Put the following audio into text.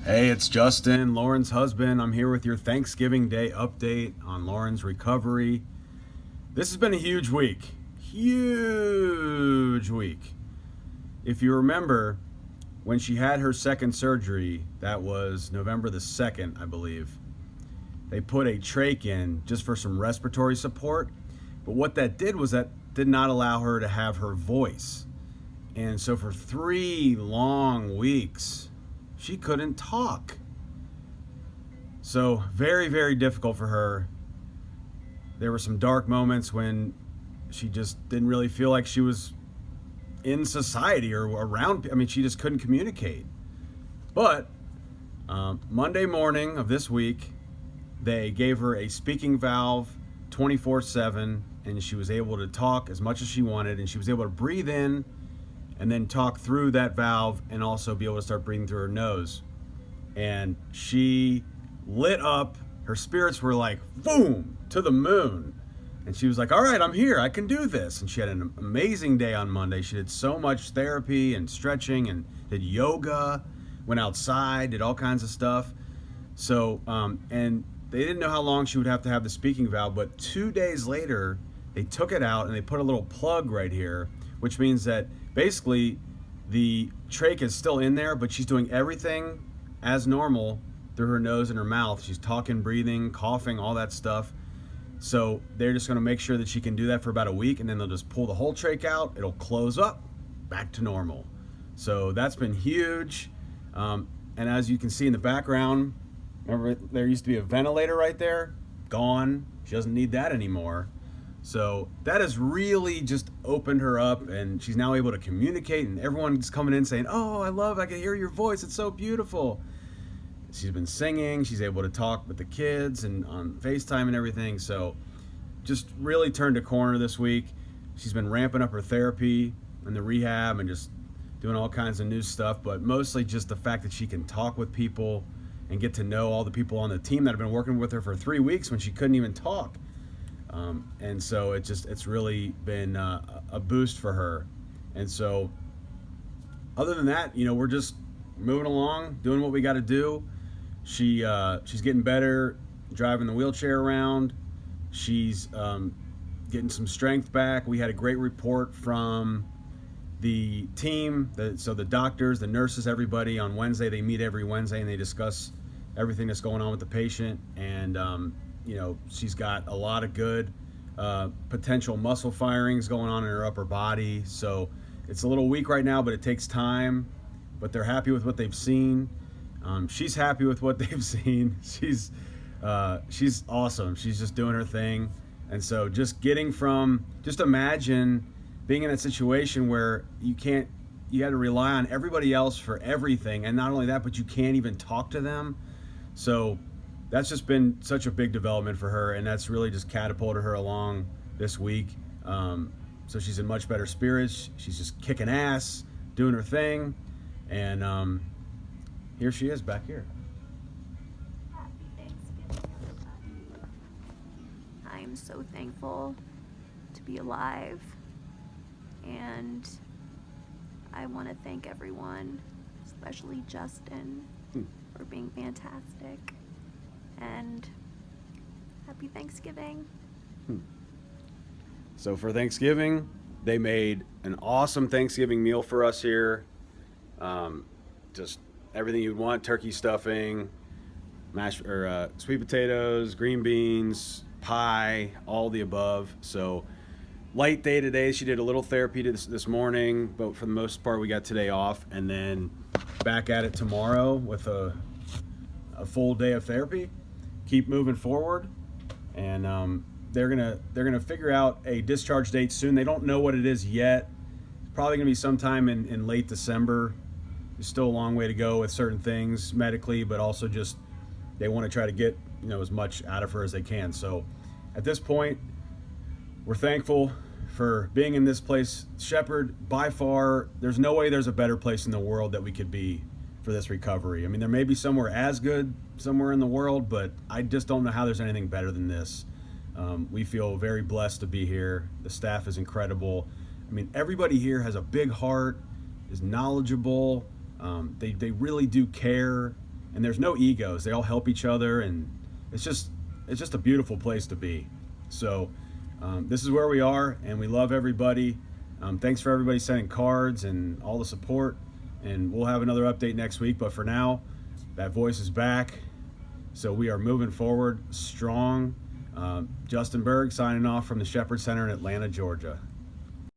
Hey, it's Justin, Lauren's husband. I'm here with your Thanksgiving Day update on Lauren's recovery. This has been a huge week. Huge week. If you remember, when she had her second surgery, that was November the 2nd, I believe, they put a trach in just for some respiratory support. But what that did was that did not allow her to have her voice. And so for 3 long weeks, she couldn't talk. So very, very difficult for her. There were some dark moments when she just didn't really feel like she was in society or around. I mean, she just couldn't communicate. But Monday morning of this week, they gave her a speaking valve 24/7, and she was able to talk as much as she wanted, and she was able to breathe in and then talk through that valve and also be able to start breathing through her nose. And she lit up. Her spirits were like, boom, to the moon. And she was like, all right, I'm here. I can do this. And she had an amazing day on Monday. She did so much therapy and stretching and did yoga, went outside, did all kinds of stuff. So, and they didn't know how long she would have to have the speaking valve, but 2 days later, they took it out and they put a little plug right here, which means that basically the trach is still in there, but she's doing everything as normal through her nose and her mouth. She's talking, breathing, coughing, all that stuff. So they're just going to make sure that she can do that for about a week, and then they'll just pull the whole trach out. It'll close up, back to normal. So that's been huge. And as you can see in the background, remember there used to be a ventilator right there? Gone. She doesn't need that anymore. So that has really just opened her up, and she's now able to communicate, and everyone's coming in saying, oh, I can hear your voice. It's so beautiful. She's been singing. She's able to talk with the kids and on FaceTime and everything. So just really turned a corner this week. She's been ramping up her therapy and the rehab and just doing all kinds of new stuff, but mostly just the fact that she can talk with people and get to know all the people on the team that have been working with her for 3 weeks when she couldn't even talk. And so it's really been a boost for her. And so other than that, we're just moving along, doing what we got to do. She's getting better driving the wheelchair around. She's getting some strength back. We had a great report from the team, so the doctors, the nurses, everybody on Wednesday. They meet every Wednesday and they discuss everything that's going on with the patient. And she's got a lot of good potential muscle firings going on in her upper body. So it's a little weak right now, but it takes time. But they're happy with what they've seen. She's happy with what they've seen. She's awesome. She's just doing her thing. And so just imagine being in that situation where you had to rely on everybody else for everything. And not only that, but you can't even talk to them. So that's just been such a big development for her, and that's really just catapulted her along this week. So she's in much better spirits. She's just kicking ass, doing her thing, and here she is back here. Happy Thanksgiving, everybody. I am so thankful to be alive, and I want to thank everyone, especially Justin, for being fantastic. And happy Thanksgiving. So for Thanksgiving, they made an awesome Thanksgiving meal for us here. Just everything you'd want: turkey stuffing, sweet potatoes, green beans, pie, all the above. So light day today. She did a little therapy this morning, but for the most part, we got today off, and then back at it tomorrow with a full day of therapy. Keep moving forward, and they're gonna figure out a discharge date soon. They don't know what it is yet. It's probably gonna be sometime in late December. There's still a long way to go with certain things medically, but also just they want to try to get as much out of her as they can. So at this point, we're thankful for being in this place. Shepherd, by far, there's no way there's a better place in the world that we could be for this recovery. I mean, there may be somewhere as good somewhere in the world, but I just don't know how there's anything better than this. We feel very blessed to be here. The staff is incredible. I mean, everybody here has a big heart, is knowledgeable. They really do care. and there's no egos. They all help each other, and it's just a beautiful place to be. So this is where we are, and we love everybody. Thanks for everybody sending cards and all the support, and we'll have another update next week. But for now, that voice is back, so we are moving forward strong. Justin Berg signing off from the Shepherd Center in Atlanta, Georgia.